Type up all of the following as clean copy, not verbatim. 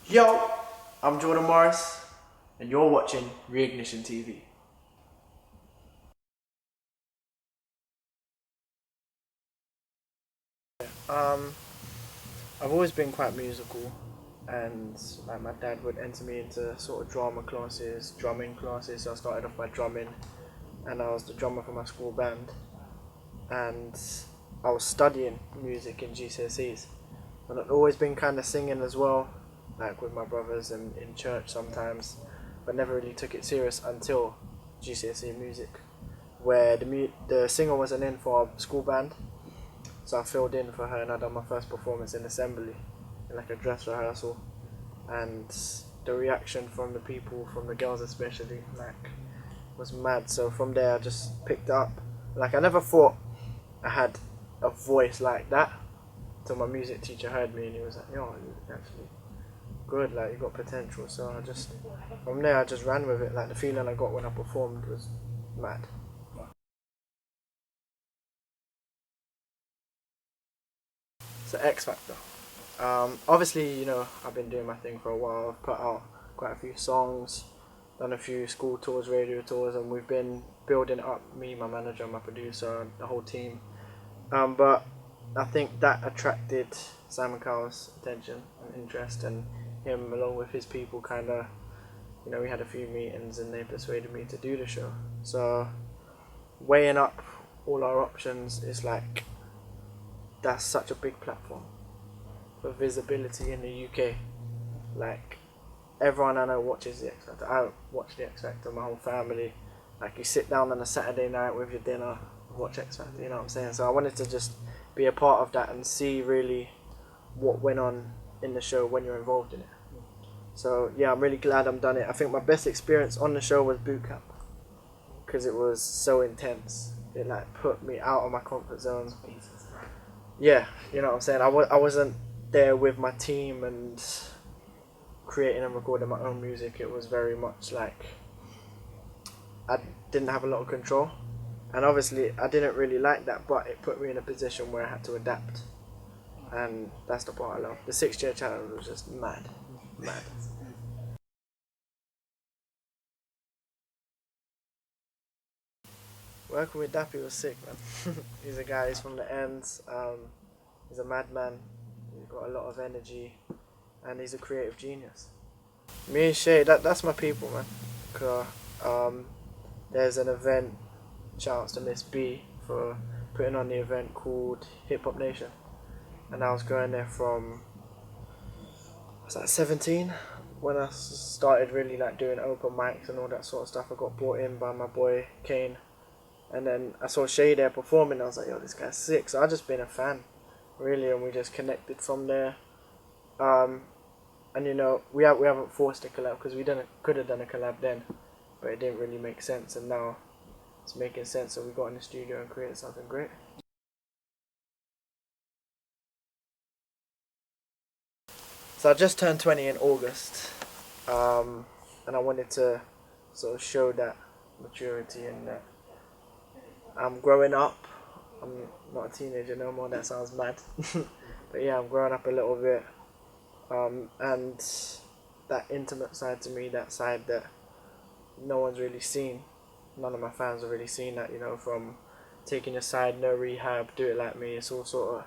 Yo, I'm Jordan Morris, and you're watching Reignition TV. Um, I've always been quite musical, and like my dad would enter me into sort of drama classes, drumming classes. So I started off by drumming, and I was the drummer for my school band, and I was studying music in GCSEs, and I'd always been kind of singing as well, like with my brothers and in church sometimes, but never really took it serious until GCSE music, where the singer wasn't in for our school band, so I filled in for her and I done my first performance in assembly, in like a dress rehearsal, and the reaction from the people, from the girls especially, like was mad. So from there I just picked up. Like I never thought I had a voice like that. So my music teacher heard me and he was like, "Yo, you're actually good. Like you got potential." So I just from there I just ran with it. Like the feeling I got when I performed was mad. So X Factor. Obviously, I've been doing my thing for a while. I've put out quite a few songs, done a few school tours, radio tours, and we've been building up, me, my manager, my producer, the whole team. But I think that attracted Simon Cowell's attention and interest, and him, along with his people, kind of, we had a few meetings and they persuaded me to do the show. So, weighing up all our options is like, that's such a big platform for visibility in the UK. Like, everyone I know watches the X Factor. I watch the X Factor, my whole family. Like, you sit down on a Saturday night with your dinner, watch X Factor, you know what I'm saying? So I wanted to just be a part of that and see really what went on in the show when you're involved in it. So yeah, I'm really glad I'm done it. I think my best experience on the show was boot camp because it was so intense. It like put me out of my comfort zone. Yeah, you know what I'm saying? I wasn't there with my team and creating and recording my own music. It was very much like I didn't have a lot of control, and obviously I didn't really like that, but it put me in a position where I had to adapt, and that's the part I love. The 6 year challenge was just mad. Working with Dappy was sick, man. He's a guy, he's from the ends, he's a madman, he's got a lot of energy, and he's a creative genius. Me and Che, that's my people, man. 'Cause, there's an event, shout outs to Miss B for putting on the event called Hip Hop Nation, and I was going there from, I was like 17 when I started really like doing open mics and all that sort of stuff. I got brought in by my boy Kane, and then I saw Shay there performing. And I was like, "Yo, this guy's sick." So I just been a fan, really, and we just connected from there. And we haven't forced a collab because we could have done a collab then, but it didn't really make sense. And now it's making sense. So we got in the studio and created something great. So I just turned 20 in August, and I wanted to sort of show that maturity and that I'm growing up. I'm not a teenager no more. That sounds mad, but yeah, I'm growing up a little bit, and that intimate side to me, that side that no one's really seen. None of my fans have really seen that. From taking a side, no rehab, do it like me. It's all sort of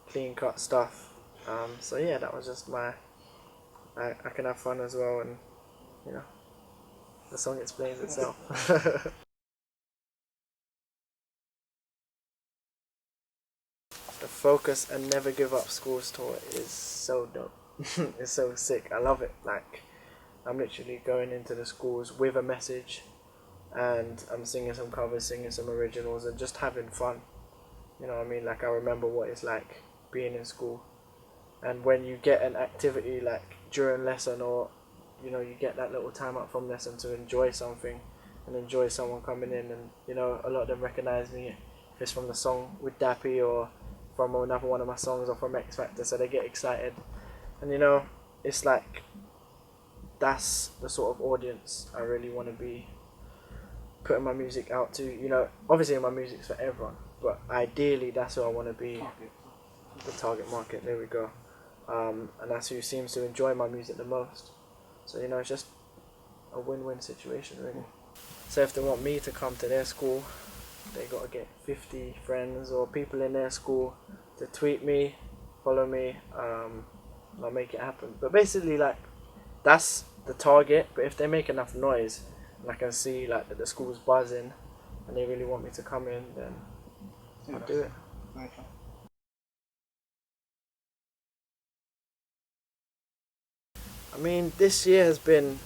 clean cut stuff. So yeah, that was just I can have fun as well, and you know the song explains itself. The Focus and Never Give Up Schools tour is so dope. It's so sick. I love it. Like I'm literally going into the schools with a message, and I'm singing some covers, singing some originals, and just having fun. You know what I mean? Like I remember what it's like being in school, and when you get an activity like during lesson, or you get that little time out from lesson to enjoy something and enjoy someone coming in, and a lot of them recognize me if it's from the song with Dappy or from another one of my songs or from X Factor, so they get excited. And it's like that's the sort of audience I really want to be putting my music out to. Obviously my music's for everyone, but ideally that's who I want to be, the target market. There we go. and that's who seems to enjoy my music the most. So you know, it's just a win-win situation really. So if they want me to come to their school, they gotta get 50 friends or people in their school to tweet me, follow me, and I'll make it happen. But basically, like, that's the target. But if they make enough noise and I can see like that the school's buzzing and they really want me to come in, then I'll do it. I mean, this year has been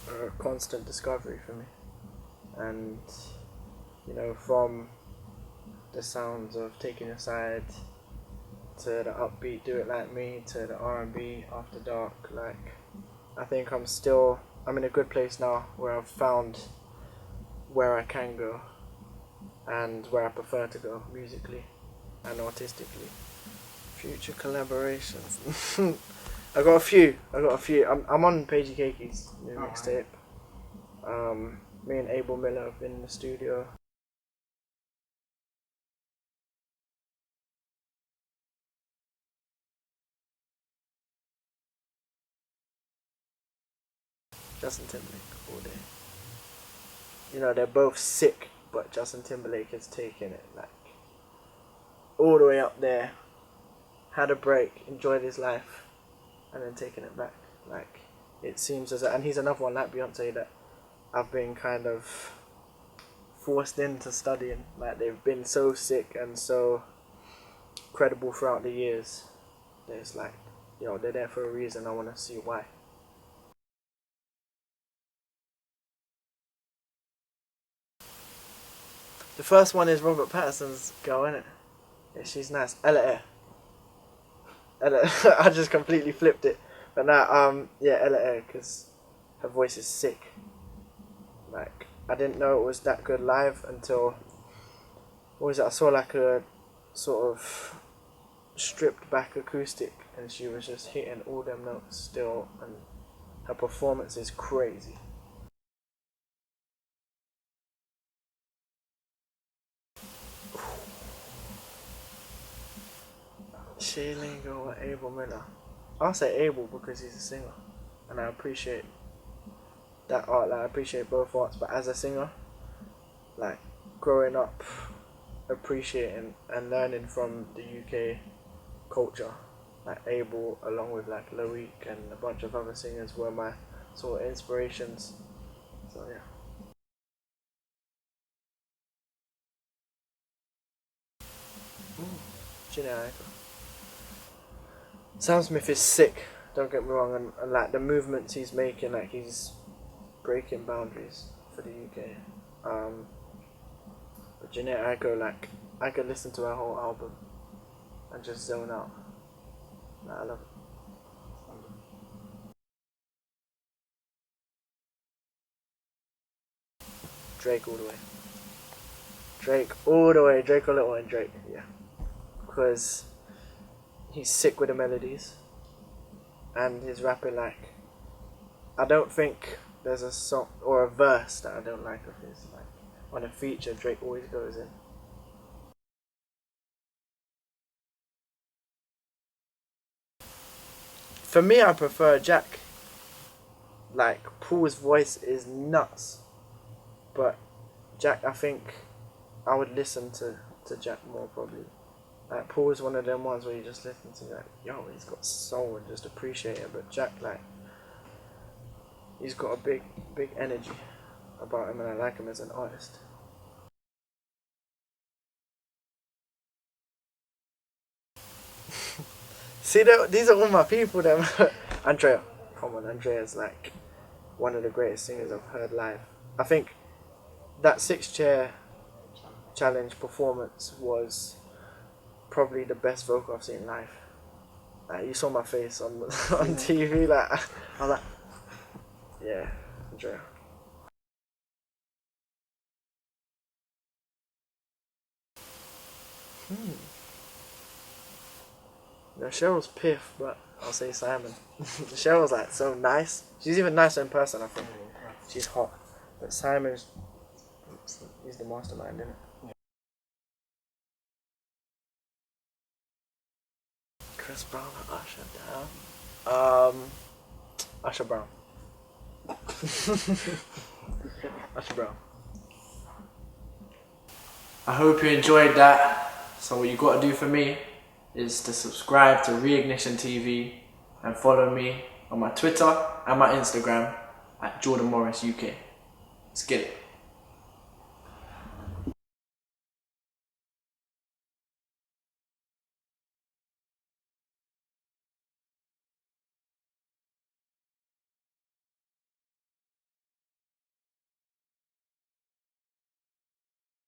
a constant discovery for me, and you know, from the sounds of Taking Your Side to the upbeat Do It Like Me to the R&B After Dark, like, I think I'm in a good place now where I've found where I can go and where I prefer to go musically and artistically. Future collaborations. I got a few. I'm on Pagey Cakey's new mixtape. Me and Abel Miller have been in the studio. Justin Timberlake all day. You know, they're both sick, but Justin Timberlake has taken it like all the way up there, had a break, enjoyed his life, and then taken it back. Like, it seems and he's another one like Beyonce that I've been kind of forced into studying. Like, they've been so sick and so credible throughout the years. It's like, you know, they're there for a reason. I want to see why. The first one is Robert Pattinson's girl, innit? Yeah, she's nice. Ella. I just completely flipped it. But now, yeah, Ella, because her voice is sick. Like, I didn't know it was that good live until, what was it? I saw like a sort of stripped back acoustic, and she was just hitting all them notes still, and her performance is crazy. Che Lingo or Abel Miller? I'll say Abel because he's a singer, and I appreciate that art. Like, I appreciate both arts, but as a singer, like, growing up, appreciating and learning from the UK culture, like Abel, along with like Loic and a bunch of other singers, were my sort of inspirations. So yeah. Jhene Aiko. Sam Smith is sick. Don't get me wrong, and like the movements he's making, like he's breaking boundaries for the UK. But Jhene Aiko, like, I could listen to her whole album and just zone out. Like, I love it. Drake all the way. Drake all the way. Drake or Lil Wayne. Drake, yeah. Because he's sick with the melodies and his rapping. Like, I don't think there's a song or a verse that I don't like of his. Like, on a feature, Drake always goes in. For me, I prefer Jack. Like, Paul's voice is nuts, but Jack, I think I would listen to Jack more probably. Like, Paul's one of them ones where you just listen to, like, yo, he's got soul and just appreciate it. But Jack, like, he's got a big energy about him, and I like him as an artist. See, these are all my people. Them Andrea, come on, Andrea's like one of the greatest singers I've heard live. I think that 6 chair challenge performance was probably the best vocal I've seen live. Like, you saw my face on on TV. Like, I was like, yeah, Andrea. No, Cheryl's piff, but I'll say Simon. Cheryl's like so nice. She's even nicer in person, I think. She's hot. But Simon's, he's the mastermind, isn't it? Chris Brown or Usher, damn. Usher Brown. Usher Brown. I hope you enjoyed that. So what you got to do for me is to subscribe to Reignition TV and follow me on my Twitter and my Instagram at Jordan Morris UK. Let's get it.